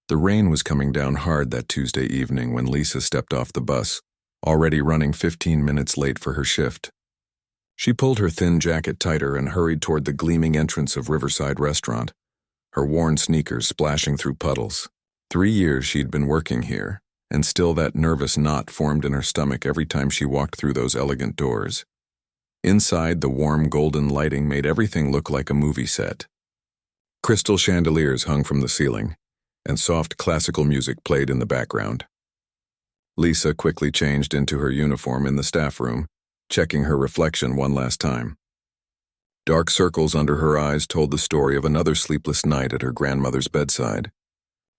The rain was coming down hard that Tuesday evening when Lisa stepped off the bus, already running 15 minutes late for her shift. She pulled her thin jacket tighter and hurried toward the gleaming entrance of Riverside Restaurant, her worn sneakers splashing through puddles. 3 years she'd been working here, and still that nervous knot formed in her stomach every time she walked through those elegant doors. Inside, the warm golden lighting made everything look like a movie set. Crystal chandeliers hung from the ceiling, and soft classical music played in the background. Lisa quickly changed into her uniform in the staff room, checking her reflection one last time. Dark circles under her eyes told the story of another sleepless night at her grandmother's bedside.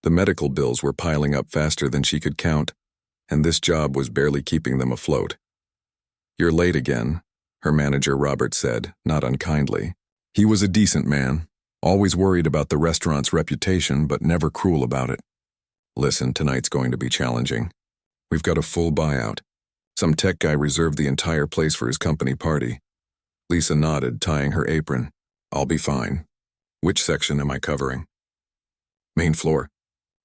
The medical bills were piling up faster than she could count, and this job was barely keeping them afloat. "You're late again," her manager Robert said, not unkindly. He was a decent man, always worried about the restaurant's reputation but never cruel about it. "Listen, tonight's going to be challenging. We've got a full buyout. Some tech guy reserved the entire place for his company party." Lisa nodded, tying her apron. "I'll be fine. Which section am I covering?" "Main floor.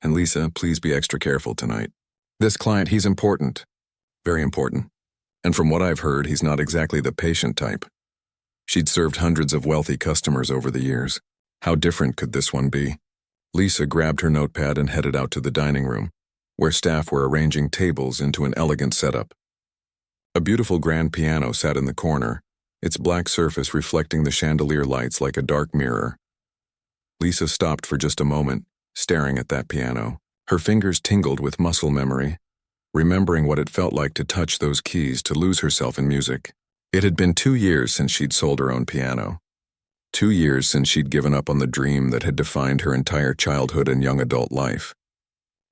And Lisa, please be extra careful tonight. This client, he's important. Very important. And from what I've heard, he's not exactly the patient type." She'd served hundreds of wealthy customers over the years. How different could this one be? Lisa grabbed her notepad and headed out to the dining room, where staff were arranging tables into an elegant setup. A beautiful grand piano sat in the corner, its black surface reflecting the chandelier lights like a dark mirror. Lisa stopped for just a moment, staring at that piano. Her fingers tingled with muscle memory, remembering what it felt like to touch those keys, to lose herself in music. It had been 2 years since she'd sold her own piano. 2 years since she'd given up on the dream that had defined her entire childhood and young adult life.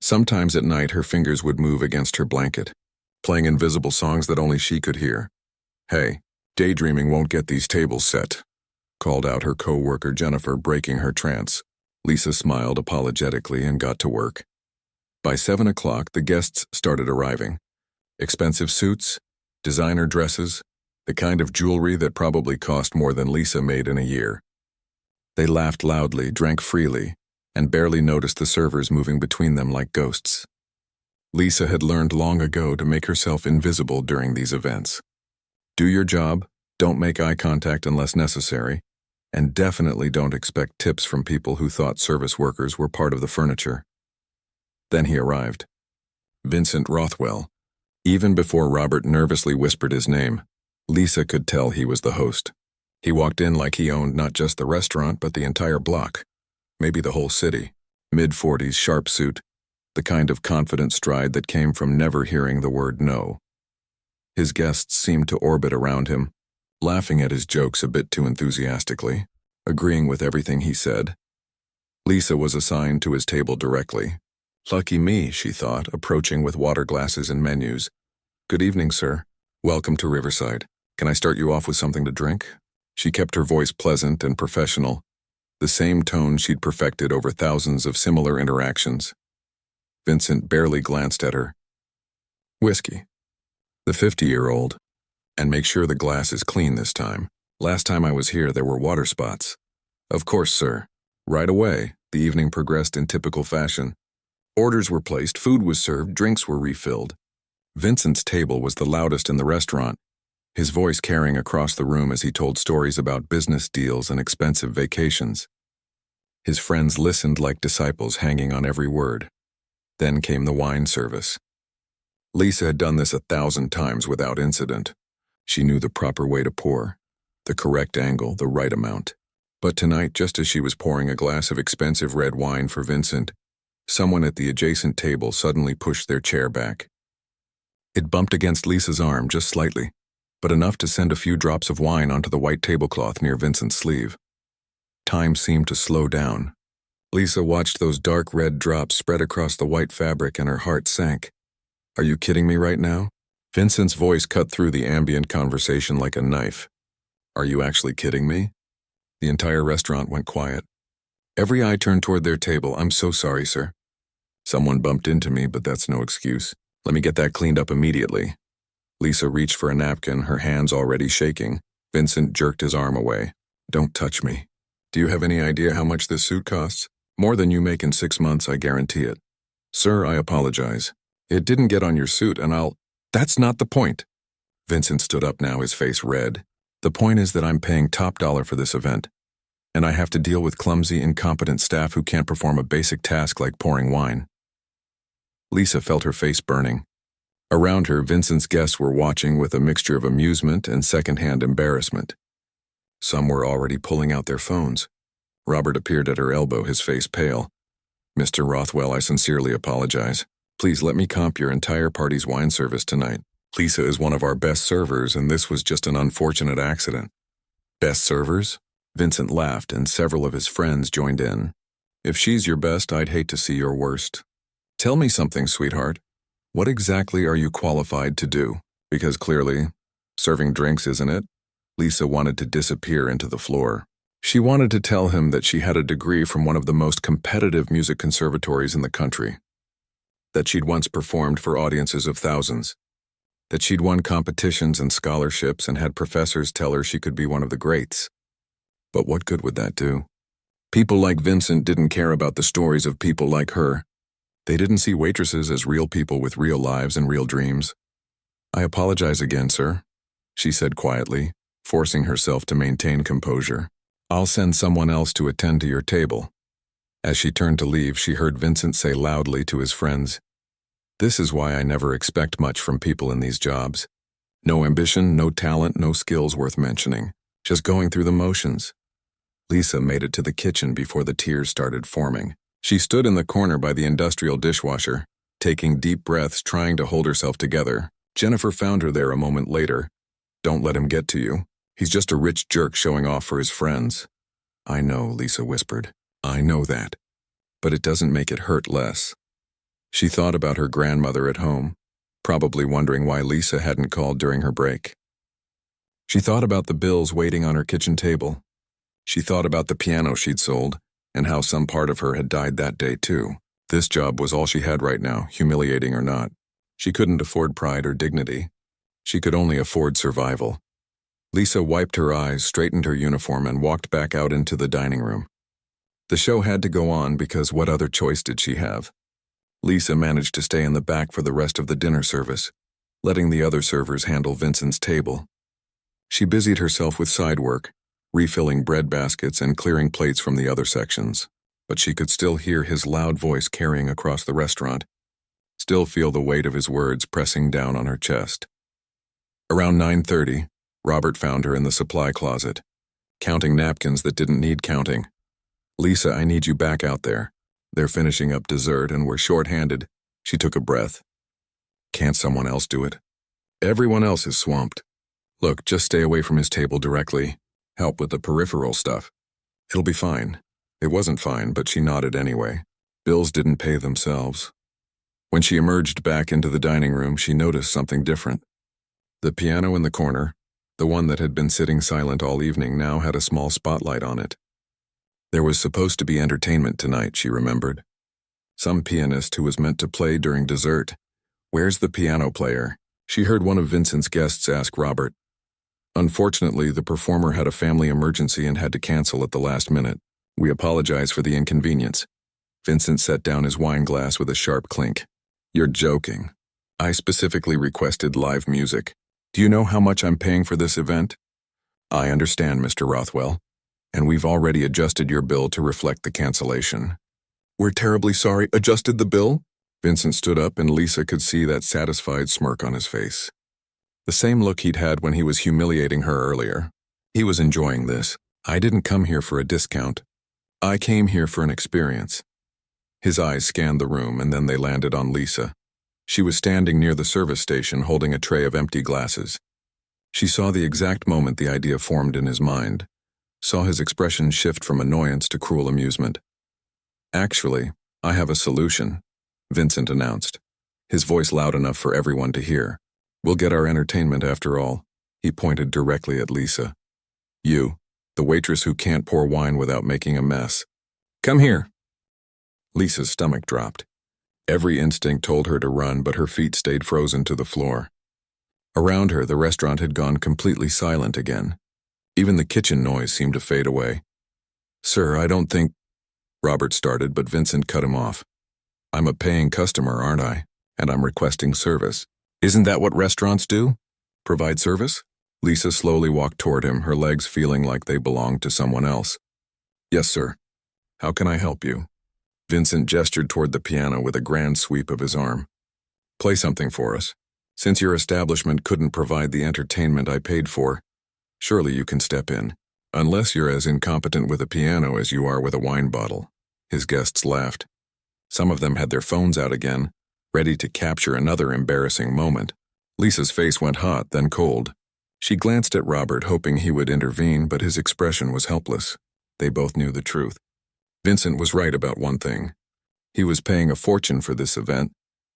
Sometimes at night her fingers would move against her blanket, playing invisible songs that only she could hear. "Hey, daydreaming won't get these tables set," called out her co-worker Jennifer, breaking her trance. Lisa smiled apologetically and got to work. By 7 o'clock, the guests started arriving. Expensive suits, designer dresses, the kind of jewelry that probably cost more than Lisa made in a year. They laughed loudly, drank freely, and barely noticed the servers moving between them like ghosts. Lisa had learned long ago to make herself invisible during these events. Do your job, don't make eye contact unless necessary, and definitely don't expect tips from people who thought service workers were part of the furniture. Then he arrived. Vincent Rothwell. Even before Robert nervously whispered his name, Lisa could tell he was the host. He walked in like he owned not just the restaurant but the entire block, maybe the whole city. Mid-40s, sharp suit, the kind of confident stride that came from never hearing the word no. His guests seemed to orbit around him, laughing at his jokes a bit too enthusiastically, agreeing with everything he said. Lisa was assigned to his table directly. Lucky me, she thought, approaching with water glasses and menus. "Good evening, sir. Welcome to Riverside. Can I start you off with something to drink?" She kept her voice pleasant and professional, the same tone she'd perfected over thousands of similar interactions. Vincent barely glanced at her. "Whiskey." The 50-year-old. "And make sure the glass is clean this time. Last time I was here there were water spots." "Of course, sir." Right away, the evening progressed in typical fashion. Orders were placed, food was served, drinks were refilled. Vincent's table was the loudest in the restaurant, his voice carrying across the room as he told stories about business deals and expensive vacations. His friends listened like disciples, hanging on every word. Then came the wine service. Lisa had done this 1,000 times without incident. She knew the proper way to pour, the correct angle, the right amount. But tonight, just as she was pouring a glass of expensive red wine for Vincent, someone at the adjacent table suddenly pushed their chair back. It bumped against Lisa's arm just slightly, but enough to send a few drops of wine onto the white tablecloth near Vincent's sleeve. Time seemed to slow down. Lisa watched those dark red drops spread across the white fabric and her heart sank. "Are you kidding me right now?" Vincent's voice cut through the ambient conversation like a knife. "Are you actually kidding me?" The entire restaurant went quiet. Every eye turned toward their table. "I'm so sorry, sir. Someone bumped into me, but that's no excuse. Let me get that cleaned up immediately." Lisa reached for a napkin, her hands already shaking. Vincent jerked his arm away. "Don't touch me. Do you have any idea how much this suit costs?" More than you make in 6 months, I guarantee it. Sir, I apologize. It didn't get on your suit and That's not the point. Vincent stood up now, his face red. The point is that I'm paying top dollar for this event, and I have to deal with clumsy, incompetent staff who can't perform a basic task like pouring wine. Lisa felt her face burning. Around her, Vincent's guests were watching with a mixture of amusement and secondhand embarrassment. Some were already pulling out their phones. Robert appeared at her elbow, his face pale. Mr. Rothwell, I sincerely apologize. Please let me comp your entire party's wine service tonight. Lisa is one of our best servers, and this was just an unfortunate accident. Best servers? Vincent laughed, and several of his friends joined in. If she's your best, I'd hate to see your worst. Tell me something, sweetheart. What exactly are you qualified to do? Because clearly, serving drinks, isn't it? Lisa wanted to disappear into the floor. She wanted to tell him that she had a degree from one of the most competitive music conservatories in the country, that she'd once performed for audiences of thousands, that she'd won competitions and scholarships and had professors tell her she could be one of the greats. But what good would that do? People like Vincent didn't care about the stories of people like her. They didn't see waitresses as real people with real lives and real dreams. I apologize again, sir, she said quietly, forcing herself to maintain composure. I'll send someone else to attend to your table. As she turned to leave, she heard Vincent say loudly to his friends, This is why I never expect much from people in these jobs. No ambition, no talent, no skills worth mentioning. Just going through the motions. Lisa made it to the kitchen before the tears started forming. She stood in the corner by the industrial dishwasher, taking deep breaths, trying to hold herself together. Jennifer found her there a moment later. Don't let him get to you. He's just a rich jerk showing off for his friends. I know, Lisa whispered. I know that. But it doesn't make it hurt less. She thought about her grandmother at home, probably wondering why Lisa hadn't called during her break. She thought about the bills waiting on her kitchen table. She thought about the piano she'd sold, and how some part of her had died that day too. This job was all she had right now, humiliating or not. She couldn't afford pride or dignity. She could only afford survival. Lisa wiped her eyes, straightened her uniform, and walked back out into the dining room. The show had to go on because what other choice did she have? Lisa managed to stay in the back for the rest of the dinner service, letting the other servers handle Vincent's table. She busied herself with side work, refilling bread baskets and clearing plates from the other sections, but she could still hear his loud voice carrying across the restaurant, still feel the weight of his words pressing down on her chest. Around 9:30, Robert found her in the supply closet, counting napkins that didn't need counting. Lisa, I need you back out there. They're finishing up dessert and we're short-handed. She took a breath. Can't someone else do it? Everyone else is swamped. Look, just stay away from his table directly. Help with the peripheral stuff. It'll be fine. It wasn't fine, but she nodded anyway. Bills didn't pay themselves. When she emerged back into the dining room, she noticed something different. The piano in the corner, the one that had been sitting silent all evening, now had a small spotlight on it. There was supposed to be entertainment tonight, she remembered. Some pianist who was meant to play during dessert. Where's the piano player? She heard one of Vincent's guests ask Robert. Unfortunately, the performer had a family emergency and had to cancel at the last minute. We apologize for the inconvenience. Vincent set down his wine glass with a sharp clink. You're joking. I specifically requested live music. Do you know how much I'm paying for this event? I understand, Mr. Rothwell, and we've already adjusted your bill to reflect the cancellation. We're terribly sorry. Adjusted the bill? Vincent stood up and Lisa could see that satisfied smirk on his face. The same look he'd had when he was humiliating her earlier. He was enjoying this. I didn't come here for a discount. I came here for an experience. His eyes scanned the room and then they landed on Lisa. She was standing near the service station holding a tray of empty glasses. She saw the exact moment the idea formed in his mind, saw his expression shift from annoyance to cruel amusement. Actually, I have a solution, Vincent announced, his voice loud enough for everyone to hear. We'll get our entertainment after all. He pointed directly at Lisa. You, the waitress who can't pour wine without making a mess. Come here. Lisa's stomach dropped. Every instinct told her to run, but her feet stayed frozen to the floor. Around her, the restaurant had gone completely silent again. Even the kitchen noise seemed to fade away. Sir, I don't think... Robert started, but Vincent cut him off. I'm a paying customer, aren't I? And I'm requesting service. Isn't that what restaurants do? Provide service? Lisa slowly walked toward him, her legs feeling like they belonged to someone else. Yes, sir. How can I help you? Vincent gestured toward the piano with a grand sweep of his arm. Play something for us. Since your establishment couldn't provide the entertainment I paid for, surely you can step in. Unless you're as incompetent with a piano as you are with a wine bottle. His guests laughed. Some of them had their phones out again, ready to capture another embarrassing moment. Lisa's face went hot, then cold. She glanced at Robert, hoping he would intervene, but his expression was helpless. They both knew the truth. Vincent was right about one thing. He was paying a fortune for this event,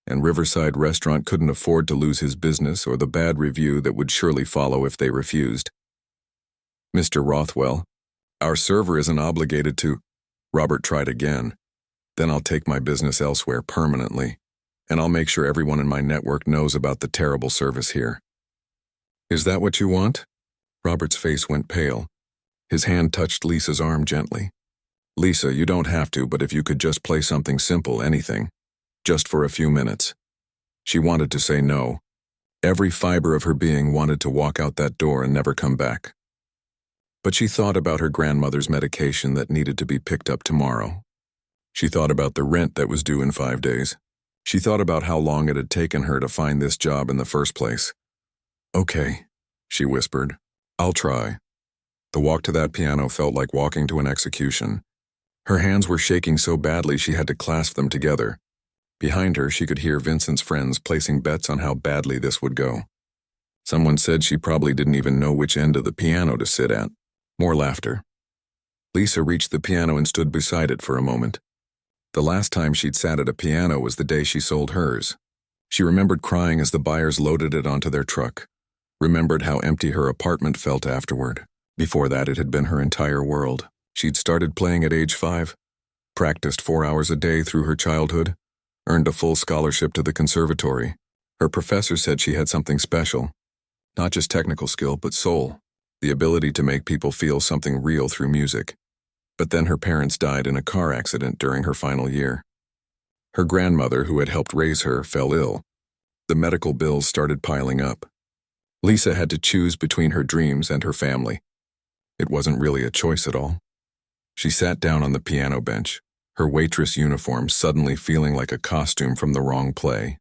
and Riverside Restaurant couldn't afford to lose his business or the bad review that would surely follow if they refused. Mr. Rothwell, our server isn't obligated to. Robert tried again. Then I'll take my business elsewhere permanently, and I'll make sure everyone in my network knows about the terrible service here. Is that what you want? Robert's face went pale. His hand touched Lisa's arm gently. Lisa, you don't have to, but if you could just play something simple, anything. Just for a few minutes. She wanted to say no. Every fiber of her being wanted to walk out that door and never come back. But she thought about her grandmother's medication that needed to be picked up tomorrow. She thought about the rent that was due in 5 days. She thought about how long it had taken her to find this job in the first place. Okay, she whispered. I'll try. The walk to that piano felt like walking to an execution. Her hands were shaking so badly she had to clasp them together. Behind her, she could hear Vincent's friends placing bets on how badly this would go. Someone said she probably didn't even know which end of the piano to sit at. More laughter. Lisa reached the piano and stood beside it for a moment. The last time she'd sat at a piano was the day she sold hers. She remembered crying as the buyers loaded it onto their truck. Remembered how empty her apartment felt afterward. Before that, it had been her entire world. She'd started playing at age 5, practiced 4 hours a day through her childhood, earned a full scholarship to the conservatory. Her professor said she had something special. Not just technical skill, but soul. The ability to make people feel something real through music. But then her parents died in a car accident during her final year. Her grandmother, who had helped raise her, fell ill. The medical bills started piling up. Lisa had to choose between her dreams and her family. It wasn't really a choice at all. She sat down on the piano bench, her waitress uniform suddenly feeling like a costume from the wrong play.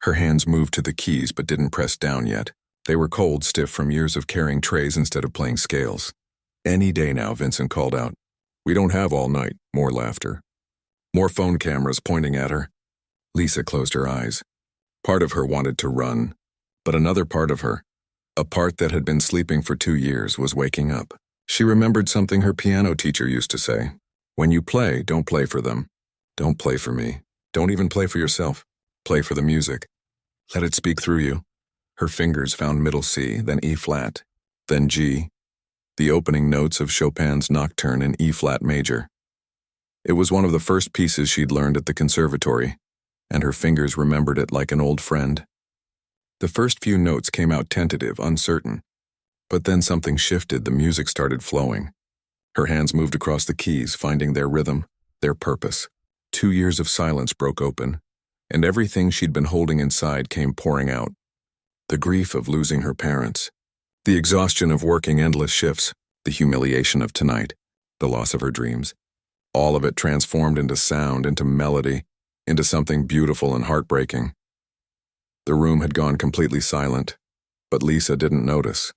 Her hands moved to the keys but didn't press down yet. They were cold, stiff from years of carrying trays instead of playing scales. Any day now, Vincent called out. We don't have all night. More laughter. More phone cameras pointing at her. Lisa closed her eyes. Part of her wanted to run, but another part of her, a part that had been sleeping for 2 years, was waking up. She remembered something her piano teacher used to say. When you play, don't play for them. Don't play for me. Don't even play for yourself. Play for the music. Let it speak through you. Her fingers found middle C, then E flat, then G, the opening notes of Chopin's Nocturne in E flat major. It was one of the first pieces she'd learned at the conservatory, and her fingers remembered it like an old friend. The first few notes came out tentative, uncertain, but then something shifted, the music started flowing. Her hands moved across the keys, finding their rhythm, their purpose. 2 years of silence broke open, and everything she'd been holding inside came pouring out. The grief of losing her parents, the exhaustion of working endless shifts, the humiliation of tonight, the loss of her dreams. All of it transformed into sound, into melody, into something beautiful and heartbreaking. The room had gone completely silent, but Lisa didn't notice.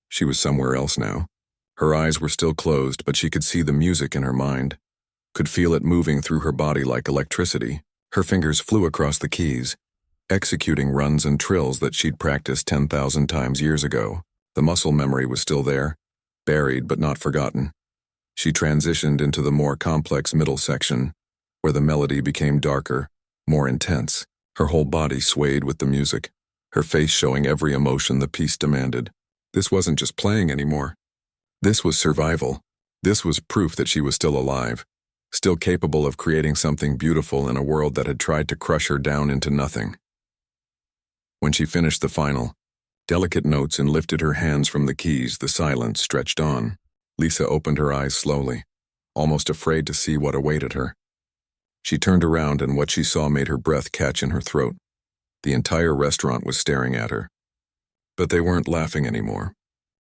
She was somewhere else now. Her eyes were still closed, but she could see the music in her mind, could feel it moving through her body like electricity. Her fingers flew across the keys, executing runs and trills that she'd practiced 10,000 times years ago. The muscle memory was still there, buried but not forgotten. She transitioned into the more complex middle section, where the melody became darker, more intense. Her whole body swayed with the music, her face showing every emotion the piece demanded. This wasn't just playing anymore. This was survival. This was proof that she was still alive, still capable of creating something beautiful in a world that had tried to crush her down into nothing. When she finished the final, delicate notes and lifted her hands from the keys, the silence stretched on. Lisa opened her eyes slowly. almost afraid to see what awaited her. She turned around and what she saw made her breath catch in her throat. The entire restaurant was staring at her. But they weren't laughing anymore.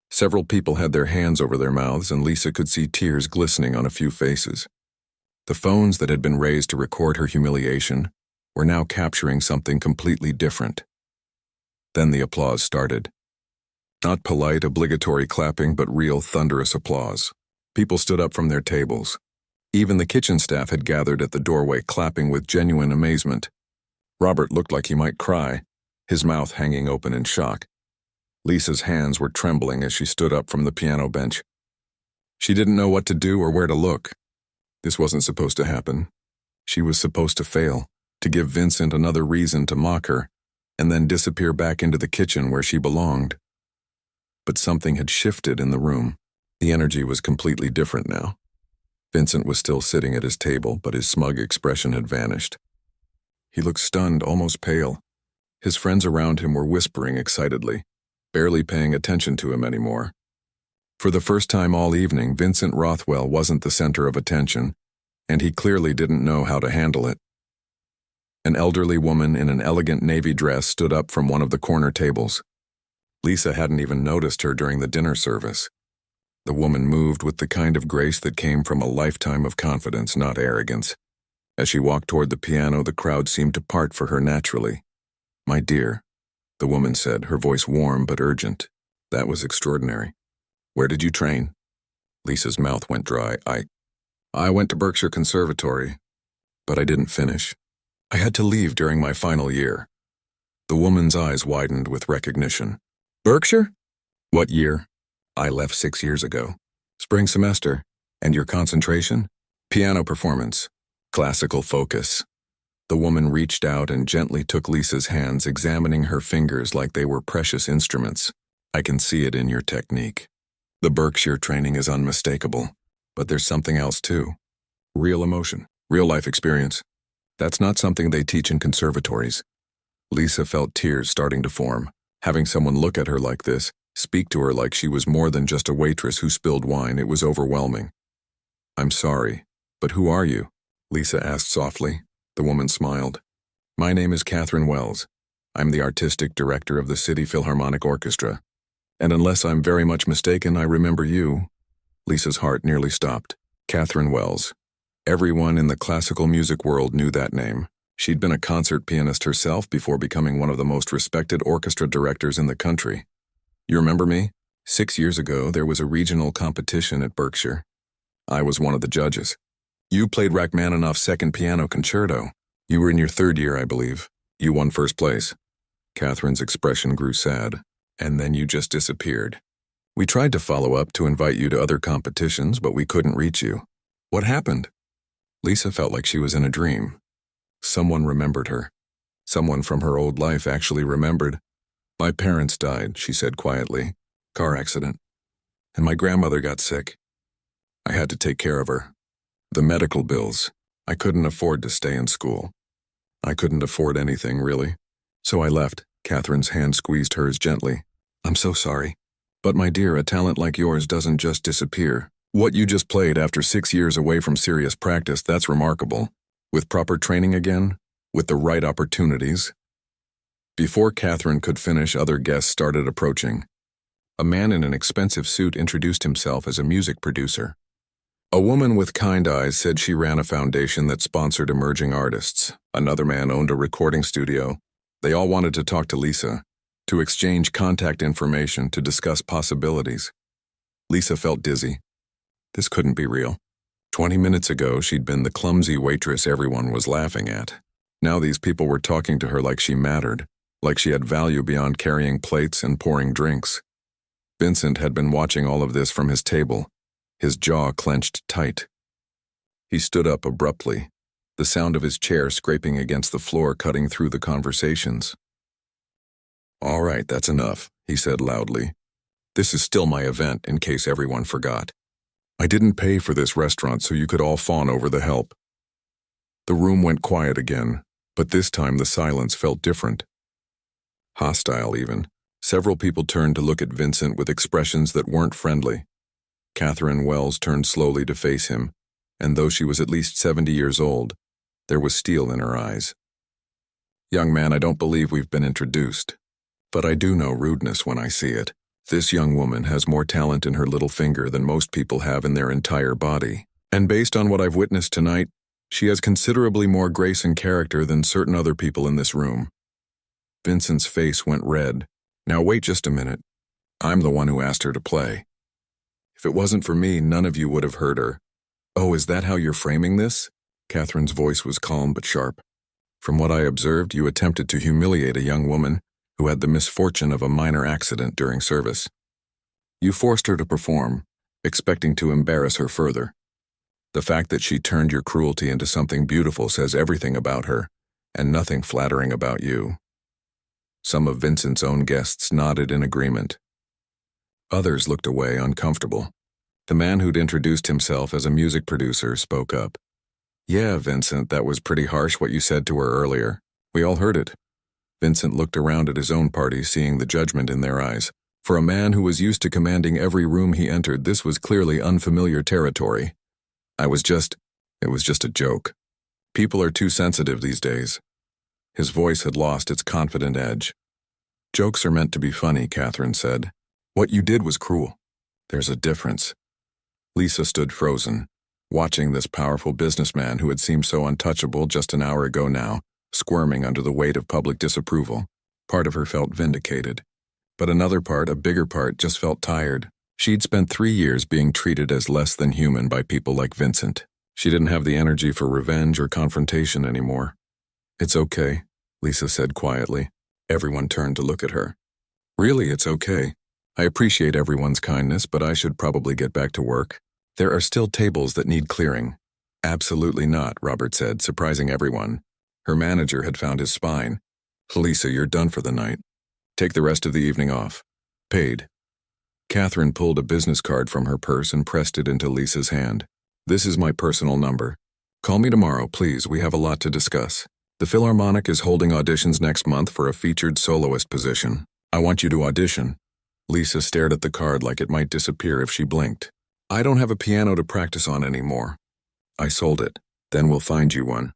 Several people had their hands over their mouths and Lisa could see tears glistening on a few faces. The phones that had been raised to record her humiliation were now capturing something completely different. Then the applause started. Not polite, obligatory clapping, but real thunderous applause. People stood up from their tables. Even the kitchen staff had gathered at the doorway, clapping with genuine amazement. Robert looked like he might cry, his mouth hanging open in shock. Lisa's hands were trembling as she stood up from the piano bench. She didn't know what to do or where to look. This wasn't supposed to happen. She was supposed to fail, to give Vincent another reason to mock her, and then disappear back into the kitchen where she belonged. But something had shifted in the room. The energy was completely different now. Vincent was still sitting at his table, but his smug expression had vanished. He looked stunned, almost pale. His friends around him were whispering excitedly, barely paying attention to him anymore. For the first time all evening, Vincent Rothwell wasn't the center of attention, and he clearly didn't know how to handle it. An elderly woman in an elegant navy dress stood up from one of the corner tables. Lisa hadn't even noticed her during the dinner service. The woman moved with the kind of grace that came from a lifetime of confidence, not arrogance. As she walked toward the piano, the crowd seemed to part for her naturally. "My dear," the woman said, her voice warm but urgent. "That was extraordinary. Where did you train?" Lisa's mouth went dry. I went to Berkshire Conservatory, but I didn't finish. I had to leave during my final year." The woman's eyes widened with recognition. "Berkshire? What year?" "I left 6 years ago. Spring semester. And your concentration?" "Piano performance. Classical focus." The woman reached out and gently took Lisa's hands, examining her fingers like they were precious instruments. "I can see it in your technique. The Berkshire training is unmistakable, but there's something else too. Real emotion, real life experience. That's not something they teach in conservatories." Lisa felt tears starting to form. Having someone look at her like this, speak to her like she was more than just a waitress who spilled wine, it was overwhelming. "I'm sorry, but who are you?" Lisa asked softly. The woman smiled. "My name is Catherine Wells. I'm the artistic director of the City Philharmonic Orchestra. And unless I'm very much mistaken, I remember you." Lisa's heart nearly stopped. Catherine Wells. Everyone in the classical music world knew that name. She'd been a concert pianist herself before becoming one of the most respected orchestra directors in the country. "You remember me? 6 years ago, there was a regional competition at Berkshire. I was one of the judges. You played Rachmaninoff's second piano concerto. You were in your 3rd year, I believe. You won first place." Catherine's expression grew sad. "And then you just disappeared. We tried to follow up to invite you to other competitions, but we couldn't reach you. What happened?" Lisa felt like she was in a dream. Someone remembered her. Someone from her old life actually remembered. "My parents died," she said quietly. "Car accident. And my grandmother got sick. I had to take care of her. The medical bills. I couldn't afford to stay in school. I couldn't afford anything, really. So I left." Catherine's hand squeezed hers gently. "I'm so sorry. But my dear, a talent like yours doesn't just disappear. What you just played after 6 years away from serious practice, that's remarkable. With proper training again, with the right opportunities." Before Catherine could finish, other guests started approaching. A man in an expensive suit introduced himself as a music producer. A woman with kind eyes said she ran a foundation that sponsored emerging artists. Another man owned a recording studio. They all wanted to talk to Lisa, to exchange contact information, to discuss possibilities. Lisa felt dizzy. This couldn't be real. 20 minutes ago, she'd been the clumsy waitress everyone was laughing at. Now these people were talking to her like she mattered, like she had value beyond carrying plates and pouring drinks. Vincent had been watching all of this from his table, his jaw clenched tight. He stood up abruptly, the sound of his chair scraping against the floor cutting through the conversations. "All right, that's enough," he said loudly. "This is still my event, in case everyone forgot. I didn't pay for this restaurant so you could all fawn over the help." The room went quiet again, but this time the silence felt different. Hostile, even. Several people turned to look at Vincent with expressions that weren't friendly. Catherine Wells turned slowly to face him, and though she was at least 70 years old, there was steel in her eyes. "Young man, I don't believe we've been introduced, but I do know rudeness when I see it. This young woman has more talent in her little finger than most people have in their entire body. And based on what I've witnessed tonight, she has considerably more grace and character than certain other people in this room." Vincent's face went red. "Now wait just a minute. I'm the one who asked her to play. If it wasn't for me, none of you would have heard her." "Oh, is that how you're framing this?" Catherine's voice was calm but sharp. "From what I observed, you attempted to humiliate a young woman who had the misfortune of a minor accident during service. You forced her to perform, expecting to embarrass her further. The fact that she turned your cruelty into something beautiful says everything about her, and nothing flattering about you." Some of Vincent's own guests nodded in agreement. Others looked away, uncomfortable. The man who'd introduced himself as a music producer spoke up. "Yeah, Vincent, that was pretty harsh what you said to her earlier. We all heard it." Vincent looked around at his own party, seeing the judgment in their eyes. For a man who was used to commanding every room he entered, this was clearly unfamiliar territory. It was just a joke. People are too sensitive these days." His voice had lost its confident edge. "Jokes are meant to be funny," Catherine said. "What you did was cruel. There's a difference." Lisa stood frozen, watching this powerful businessman who had seemed so untouchable just an hour ago now, squirming under the weight of public disapproval. Part of her felt vindicated. But another part, a bigger part, just felt tired. She'd spent 3 years being treated as less than human by people like Vincent. She didn't have the energy for revenge or confrontation anymore. "It's okay," Lisa said quietly. Everyone turned to look at her. "Really, it's okay. I appreciate everyone's kindness, but I should probably get back to work. There are still tables that need clearing." "Absolutely not," Robert said, surprising everyone. Her manager had found his spine. "Lisa, you're done for the night. Take the rest of the evening off. Paid." Catherine pulled a business card from her purse and pressed it into Lisa's hand. "This is my personal number. Call me tomorrow, please. We have a lot to discuss. The Philharmonic is holding auditions next month for a featured soloist position. I want you to audition." Lisa stared at the card like it might disappear if she blinked. "I don't have a piano to practice on anymore. I sold it. Then we'll find you one.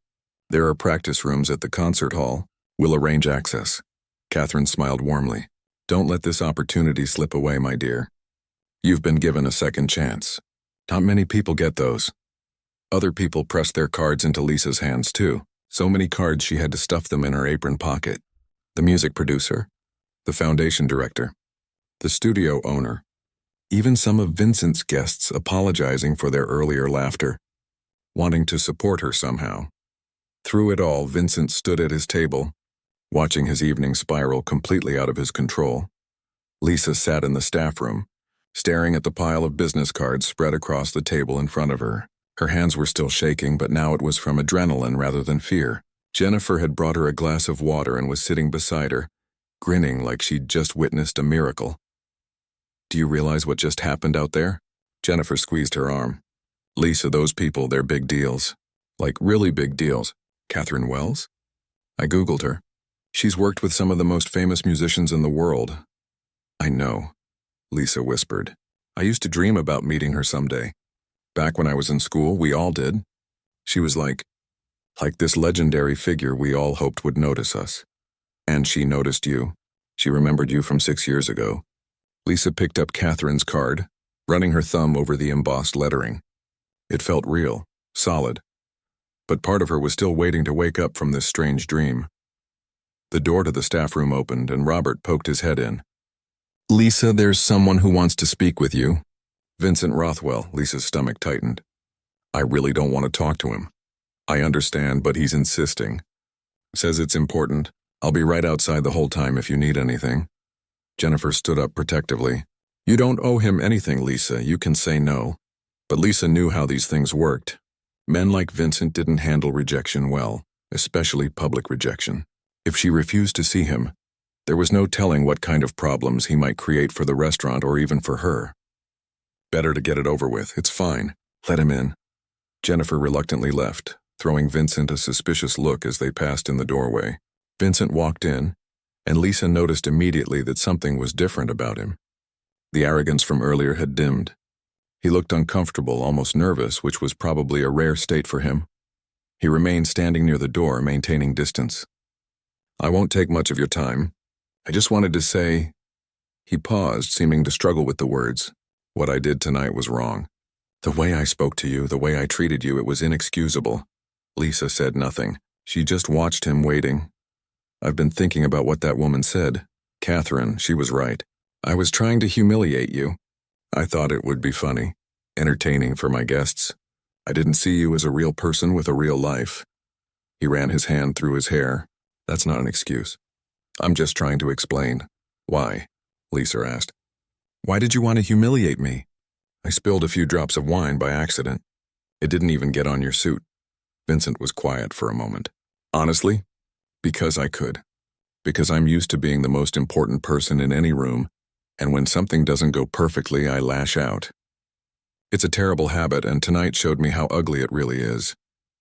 There are practice rooms at the concert hall. We'll arrange access." Catherine smiled warmly. "Don't let this opportunity slip away, my dear. You've been given a second chance. Not many people get those." Other people pressed their cards into Lisa's hands too. So many cards she had to stuff them in her apron pocket. The music producer, the foundation director, the studio owner, even some of Vincent's guests apologizing for their earlier laughter, wanting to support her somehow. Through it all, Vincent stood at his table, watching his evening spiral completely out of his control. Lisa sat in the staff room, staring at the pile of business cards spread across the table in front of her. Her hands were still shaking, but now it was from adrenaline rather than fear. Jennifer had brought her a glass of water and was sitting beside her, grinning like she'd just witnessed a miracle. "Do you realize what just happened out there?" Jennifer squeezed her arm. "Lisa, those people, they're big deals. Like really big deals." "Catherine Wells?" I Googled her. "She's worked with some of the most famous musicians in the world." "I know," Lisa whispered. "I used to dream about meeting her someday. Back when I was in school, we all did. She was like this legendary figure we all hoped would notice us. And she noticed you. She remembered you from 6 years ago." Lisa picked up Catherine's card, running her thumb over the embossed lettering. It felt real, solid. But part of her was still waiting to wake up from this strange dream. The door to the staff room opened and Robert poked his head in. "Lisa, there's someone who wants to speak with you." Vincent Rothwell. Lisa's stomach tightened. "I really don't want to talk to him. I understand, but he's insisting. Says it's important. I'll be right outside the whole time if you need anything." Jennifer stood up protectively. "You don't owe him anything, Lisa. You can say no." But Lisa knew how these things worked. Men like Vincent didn't handle rejection well, especially public rejection. If she refused to see him, there was no telling what kind of problems he might create for the restaurant or even for her. Better to get it over with. "It's fine. Let him in." Jennifer reluctantly left, throwing Vincent a suspicious look as they passed in the doorway. Vincent walked in, and Lisa noticed immediately that something was different about him. The arrogance from earlier had dimmed. He looked uncomfortable, almost nervous, which was probably a rare state for him. He remained standing near the door, maintaining distance. "I won't take much of your time. I just wanted to say—" He paused, seeming to struggle with the words. "What I did tonight was wrong. The way I spoke to you, the way I treated you, it was inexcusable." Lisa said nothing. She just watched him, waiting. "I've been thinking about what that woman said. Catherine, she was right. I was trying to humiliate you. I thought it would be funny, entertaining for my guests. I didn't see you as a real person with a real life." He ran his hand through his hair. "That's not an excuse. I'm just trying to explain." "Why?" Lisa asked. "Why did you want to humiliate me?" "I spilled a few drops of wine by accident. It didn't even get on your suit." Vincent was quiet for a moment. "Honestly? Because I could. Because I'm used to being the most important person in any room, and when something doesn't go perfectly, I lash out. It's a terrible habit, and tonight showed me how ugly it really is.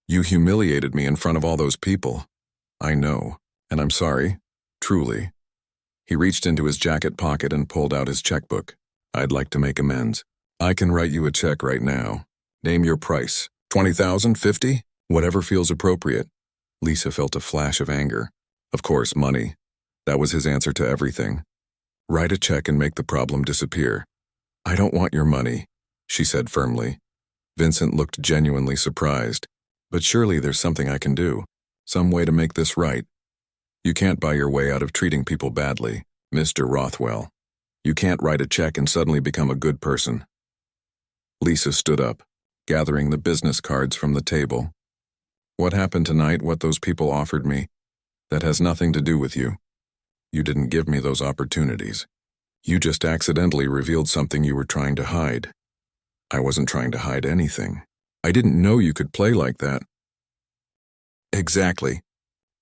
You humiliated me in front of all those people. I know, and I'm sorry. Truly." He reached into his jacket pocket and pulled out his checkbook. "I'd like to make amends. I can write you a check right now. Name your price. 20,000, 50? Whatever feels appropriate." Lisa felt a flash of anger. Of course, money. That was his answer to everything. "Write a check and make the problem disappear." "I don't want your money," she said firmly. Vincent looked genuinely surprised. "But surely there's something I can do. Some way to make this right. You can't buy your way out of treating people badly, Mr. Rothwell. You can't write a check and suddenly become a good person." Lisa stood up, gathering the business cards from the table. "What happened tonight, what those people offered me, that has nothing to do with you. You didn't give me those opportunities. You just accidentally revealed something you were trying to hide." "I wasn't trying to hide anything. I didn't know you could play like that." "Exactly.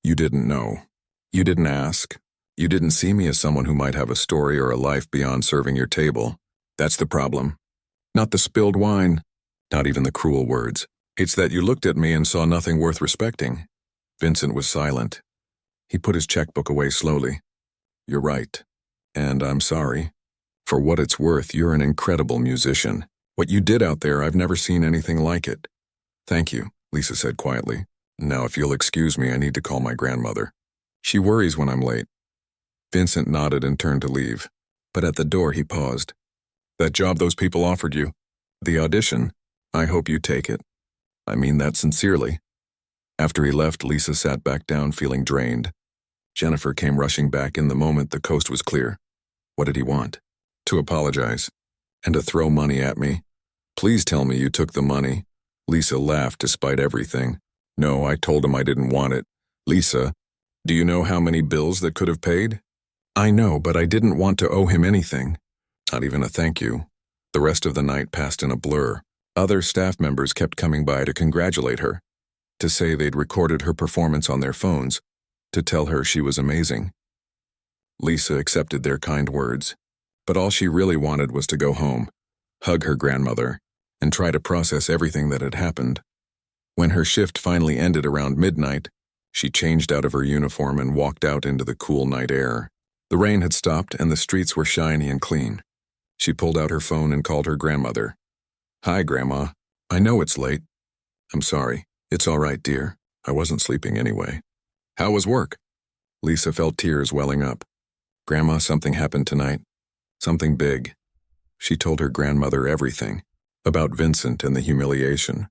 You didn't know. You didn't ask. You didn't see me as someone who might have a story or a life beyond serving your table. That's the problem. Not the spilled wine, not even the cruel words. It's that you looked at me and saw nothing worth respecting." Vincent was silent. He put his checkbook away slowly. "You're right. And I'm sorry. For what it's worth, you're an incredible musician. What you did out there, I've never seen anything like it." "Thank you," Lisa said quietly. "Now, if you'll excuse me, I need to call my grandmother. She worries when I'm late." Vincent nodded and turned to leave. But at the door he paused. "That job those people offered you, the audition, I hope you take it. I mean that sincerely." After he left, Lisa sat back down feeling drained. Jennifer came rushing back in the moment the coast was clear. What did he want? To apologize. And to throw money at me. "Please tell me you took the money." Lisa laughed despite everything. "No, I told him I didn't want it." "Lisa, do you know how many bills that could have paid?" "I know, but I didn't want to owe him anything. Not even a thank you." The rest of the night passed in a blur. Other staff members kept coming by to congratulate her, to say they'd recorded her performance on their phones, to tell her she was amazing. Lisa accepted their kind words, but all she really wanted was to go home, hug her grandmother, and try to process everything that had happened. When her shift finally ended around midnight, she changed out of her uniform and walked out into the cool night air. The rain had stopped and the streets were shiny and clean. She pulled out her phone and called her grandmother. "Hi, Grandma. I know it's late. I'm sorry. It's all right, dear. I wasn't sleeping anyway." "How was work?" Lisa felt tears welling up. "Grandma, something happened tonight. Something big." She told her grandmother everything. About Vincent and the humiliation.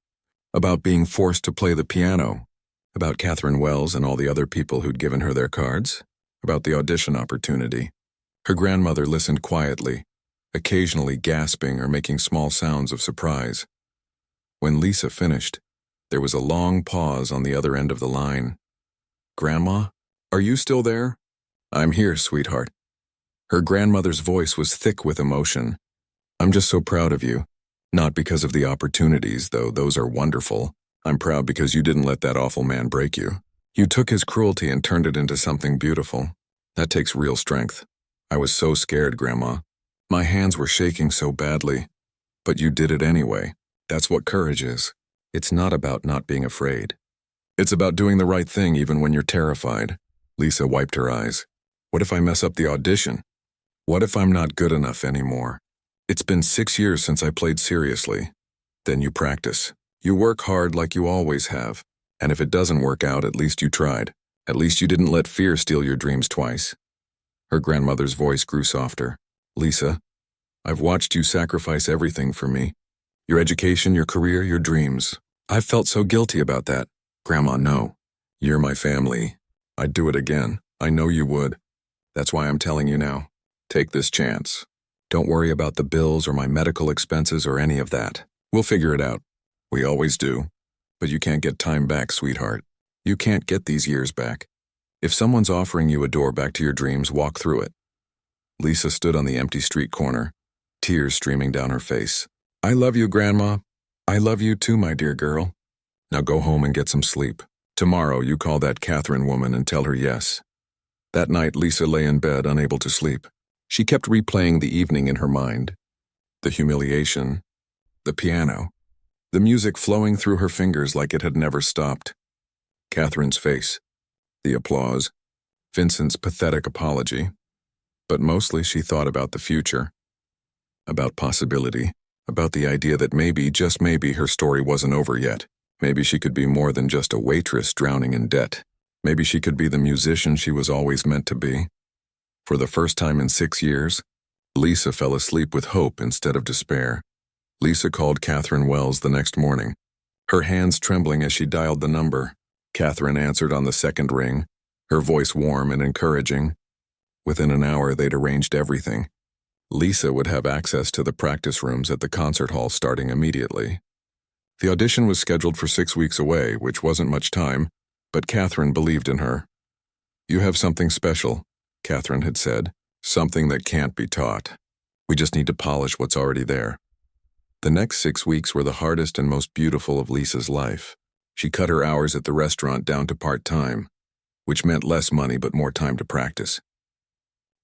About being forced to play the piano. About Catherine Wells and all the other people who'd given her their cards. About the audition opportunity. Her grandmother listened quietly, occasionally gasping or making small sounds of surprise. When Lisa finished, there was a long pause on the other end of the line. "Grandma, are you still there?" "I'm here, sweetheart." Her grandmother's voice was thick with emotion. "I'm just so proud of you. Not because of the opportunities, though those are wonderful. I'm proud because you didn't let that awful man break you. You took his cruelty and turned it into something beautiful. That takes real strength. I was so scared, Grandma. My hands were shaking so badly. But you did it anyway. That's what courage is. It's not about not being afraid. It's about doing the right thing even when you're terrified." Lisa wiped her eyes. "What if I mess up the audition? What if I'm not good enough anymore?" It's been 6 years since I played seriously. Then you practice. You work hard like you always have. And if it doesn't work out, at least you tried. At least you didn't let fear steal your dreams twice. Her grandmother's voice grew softer. Lisa, I've watched you sacrifice everything for me. Your education, your career, your dreams. I've felt so guilty about that. Grandma, no. You're my family. I'd do it again. I know you would. That's why I'm telling you now. Take this chance. Don't worry about the bills or my medical expenses or any of that. We'll figure it out. We always do. But you can't get time back, sweetheart. You can't get these years back. If someone's offering you a door back to your dreams, walk through it. Lisa stood on the empty street corner, tears streaming down her face. I love you, Grandma. I love you too, my dear girl. Now go home and get some sleep. Tomorrow you call that Catherine woman and tell her yes. That night Lisa lay in bed, unable to sleep. She kept replaying the evening in her mind. The humiliation, the piano, the music flowing through her fingers like it had never stopped. Catherine's face, the applause, Vincent's pathetic apology. But mostly she thought about the future, about possibility, about the idea that maybe, just maybe, her story wasn't over yet. Maybe she could be more than just a waitress drowning in debt. Maybe she could be the musician she was always meant to be. For the first time in 6 years, Lisa fell asleep with hope instead of despair. Lisa called Catherine Wells the next morning, her hands trembling as she dialed the number. Catherine answered on the second ring, her voice warm and encouraging. Within an hour, they'd arranged everything. Lisa would have access to the practice rooms at the concert hall starting immediately. The audition was scheduled for 6 weeks away, which wasn't much time, but Catherine believed in her. You have something special, Catherine had said, something that can't be taught. We just need to polish what's already there. The next 6 weeks were the hardest and most beautiful of Lisa's life. She cut her hours at the restaurant down to part-time, which meant less money but more time to practice.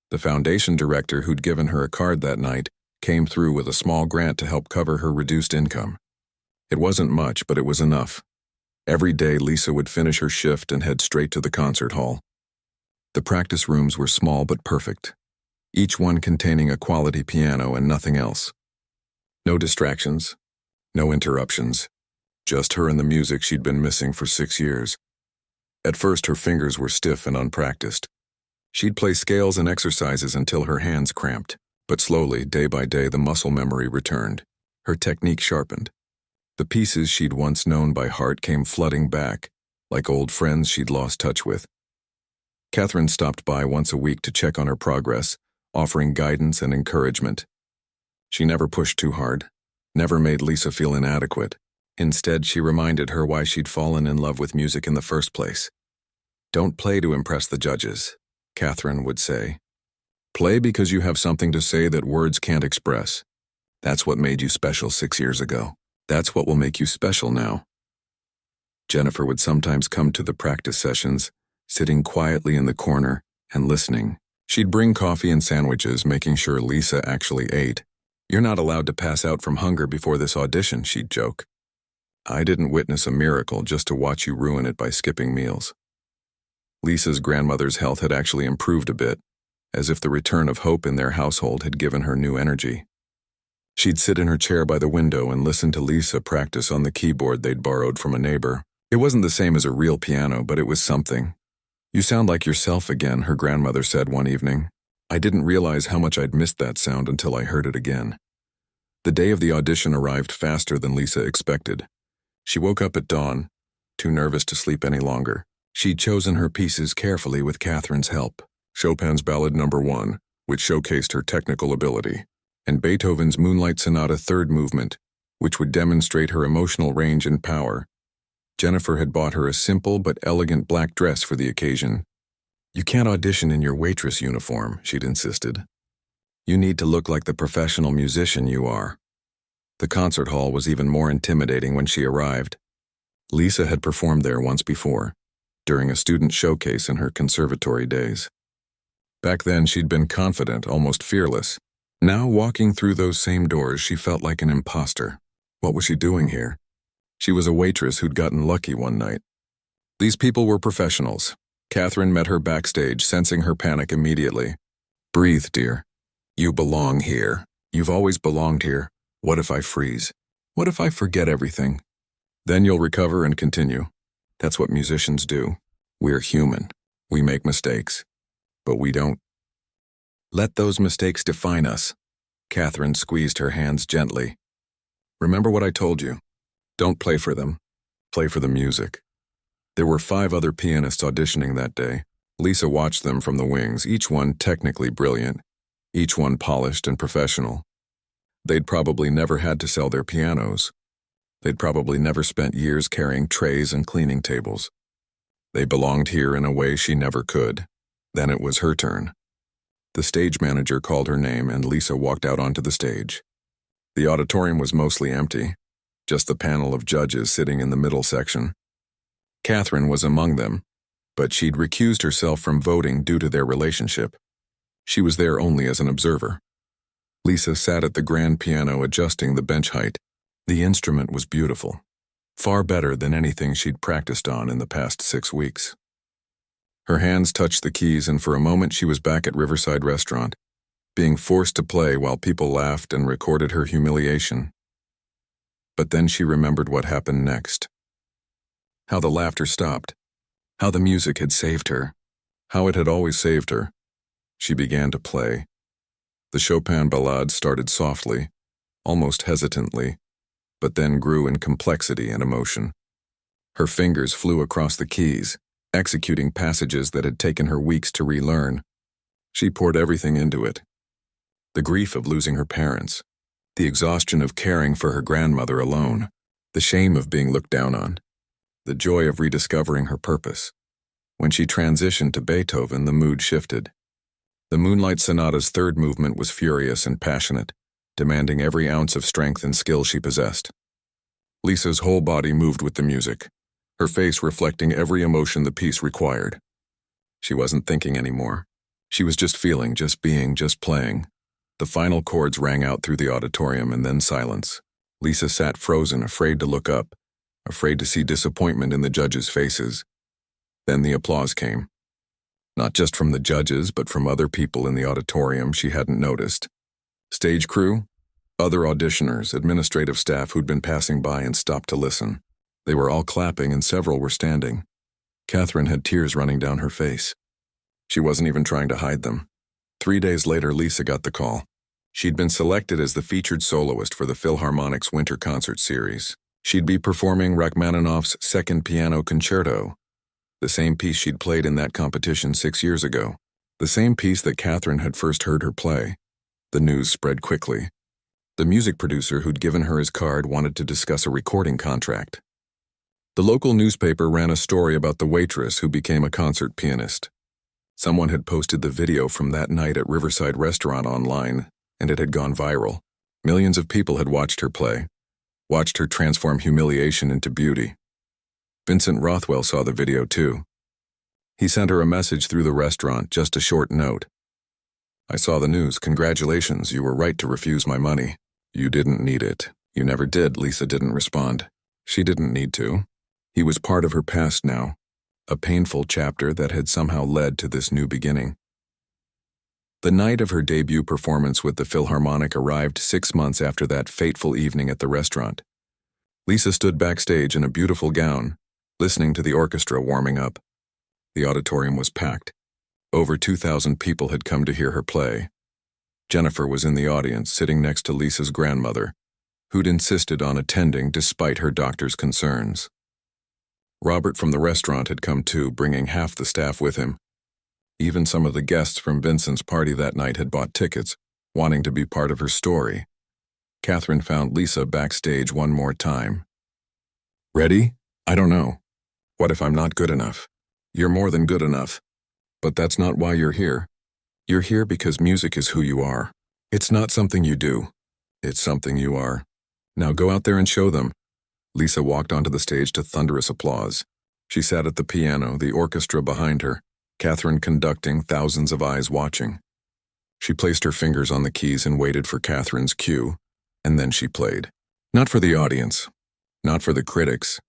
The foundation director who'd given her a card that night came through with a small grant to help cover her reduced income. It wasn't much, but it was enough. Every day Lisa would finish her shift and head straight to the concert hall. The practice rooms were small but perfect, each one containing a quality piano and nothing else. No distractions, no interruptions, just her and the music she'd been missing for 6 years. At first her fingers were stiff and unpracticed. She'd play scales and exercises until her hands cramped, but slowly, day by day, the muscle memory returned. Her technique sharpened. The pieces she'd once known by heart came flooding back, like old friends she'd lost touch with. Catherine stopped by once a week to check on her progress, offering guidance and encouragement. She never pushed too hard, never made Lisa feel inadequate. Instead, she reminded her why she'd fallen in love with music in the first place. Don't play to impress the judges, Catherine would say. Play because you have something to say that words can't express. That's what made you special 6 years ago. That's what will make you special now. Jennifer would sometimes come to the practice sessions, sitting quietly in the corner and listening. She'd bring coffee and sandwiches, making sure Lisa actually ate. You're not allowed to pass out from hunger before this audition, she'd joke. I didn't witness a miracle just to watch you ruin it by skipping meals. Lisa's grandmother's health had actually improved a bit, as if the return of hope in their household had given her new energy. She'd sit in her chair by the window and listen to Lisa practice on the keyboard they'd borrowed from a neighbor. It wasn't the same as a real piano, but it was something. You sound like yourself again, her grandmother said one evening. I didn't realize how much I'd missed that sound until I heard it again. The day of the audition arrived faster than Lisa expected. She woke up at dawn, too nervous to sleep any longer. She'd chosen her pieces carefully with Catherine's help. Chopin's Ballad No. 1, which showcased her technical ability, and Beethoven's Moonlight Sonata third movement, which would demonstrate her emotional range and power. Jennifer had bought her a simple but elegant black dress for the occasion. You can't audition in your waitress uniform, she'd insisted. You need to look like the professional musician you are. The concert hall was even more intimidating when she arrived. Lisa had performed there once before, during a student showcase in her conservatory days. Back then she'd been confident, almost fearless. Now, walking through those same doors, she felt like an imposter. What was she doing here? She was a waitress who'd gotten lucky one night. These people were professionals. Catherine met her backstage, sensing her panic immediately. Breathe, dear. You belong here. You've always belonged here. What if I freeze? What if I forget everything? Then you'll recover and continue. That's what musicians do. We're human. We make mistakes. But we don't let those mistakes define us. Catherine squeezed her hands gently. Remember what I told you. Don't play for them. Play for the music. There were 5 other pianists auditioning that day. Lisa watched them from the wings, each one technically brilliant, each one polished and professional. They'd probably never had to sell their pianos. They'd probably never spent years carrying trays and cleaning tables. They belonged here in a way she never could. Then it was her turn. The stage manager called her name and Lisa walked out onto the stage. The auditorium was mostly empty, just the panel of judges sitting in the middle section. Catherine was among them, but she'd recused herself from voting due to their relationship. She was there only as an observer. Lisa sat at the grand piano adjusting the bench height. The instrument was beautiful, far better than anything she'd practiced on in the past 6 weeks. Her hands touched the keys and for a moment she was back at Riverside Restaurant, being forced to play while people laughed and recorded her humiliation. But then she remembered what happened next. How the laughter stopped. How the music had saved her. How it had always saved her. She began to play. The Chopin ballade started softly, almost hesitantly, but then grew in complexity and emotion. Her fingers flew across the keys, executing passages that had taken her weeks to relearn. She poured everything into it. The grief of losing her parents, the exhaustion of caring for her grandmother alone, the shame of being looked down on, the joy of rediscovering her purpose. When she transitioned to Beethoven, the mood shifted. The Moonlight Sonata's 3rd movement was furious and passionate, demanding every ounce of strength and skill she possessed. Lisa's whole body moved with the music, her face reflecting every emotion the piece required. She wasn't thinking anymore. She was just feeling, just being, just playing. The final chords rang out through the auditorium and then silence. Lisa sat frozen, afraid to look up, afraid to see disappointment in the judges' faces. Then the applause came. Not just from the judges, but from other people in the auditorium she hadn't noticed. Stage crew, other auditioners, administrative staff who'd been passing by and stopped to listen. They were all clapping and several were standing. Catherine had tears running down her face. She wasn't even trying to hide them. 3 days later, Lisa got the call. She'd been selected as the featured soloist for the Philharmonic's Winter Concert Series. She'd be performing Rachmaninoff's 2nd Piano Concerto, the same piece she'd played in that competition 6 years ago, the same piece that Catherine had first heard her play. The news spread quickly. The music producer who'd given her his card wanted to discuss a recording contract. The local newspaper ran a story about the waitress who became a concert pianist. Someone had posted the video from that night at Riverside Restaurant online, and it had gone viral. Millions of people had watched her play, watched her transform humiliation into beauty. Vincent Rothwell saw the video too. He sent her a message through the restaurant, just a short note. I saw the news. Congratulations, you were right to refuse my money. You didn't need it. You never did. Lisa didn't respond. She didn't need to. He was part of her past now, a painful chapter that had somehow led to this new beginning. The night of her debut performance with the Philharmonic arrived 6 months after that fateful evening at the restaurant. Lisa stood backstage in a beautiful gown, listening to the orchestra warming up. The auditorium was packed. Over 2,000 people had come to hear her play. Jennifer was in the audience, sitting next to Lisa's grandmother, who'd insisted on attending despite her doctor's concerns. Robert from the restaurant had come too, bringing half the staff with him. Even some of the guests from Vincent's party that night had bought tickets, wanting to be part of her story. Catherine found Lisa backstage one more time. Ready? I don't know. What if I'm not good enough? You're more than good enough. But that's not why you're here. You're here because music is who you are. It's not something you do. It's something you are. Now go out there and show them. Lisa walked onto the stage to thunderous applause. She sat at the piano, the orchestra behind her, Catherine conducting, thousands of eyes watching. She placed her fingers on the keys and waited for Catherine's cue, and then she played. Not for the audience, not for the critics,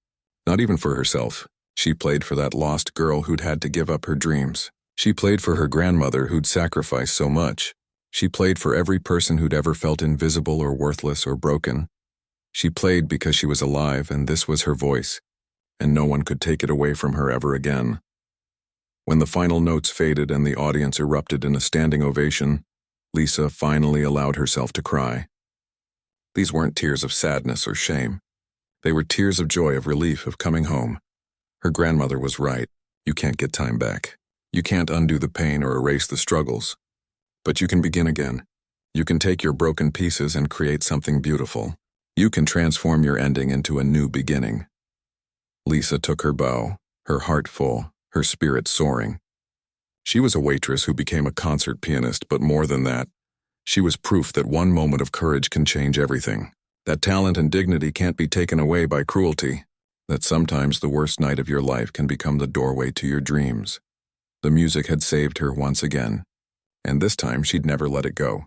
not even for herself. She played for that lost girl who'd had to give up her dreams. She played for her grandmother who'd sacrificed so much, She played for every person who'd ever felt invisible or worthless or broken. She played because she was alive, and this was her voice, and no one could take it away from her ever again. When the final notes faded and the audience erupted in a standing ovation, Lisa finally allowed herself to cry. These weren't tears of sadness or shame. They were tears of joy, of relief, of coming home. Her grandmother was right. You can't get time back. You can't undo the pain or erase the struggles. But you can begin again. You can take your broken pieces and create something beautiful. You can transform your ending into a new beginning. Lisa took her bow, her heart full, her spirit soaring. She was a waitress who became a concert pianist, but more than that, she was proof that one moment of courage can change everything. That talent and dignity can't be taken away by cruelty. That sometimes the worst night of your life can become the doorway to your dreams. The music had saved her once again, and this time she'd never let it go.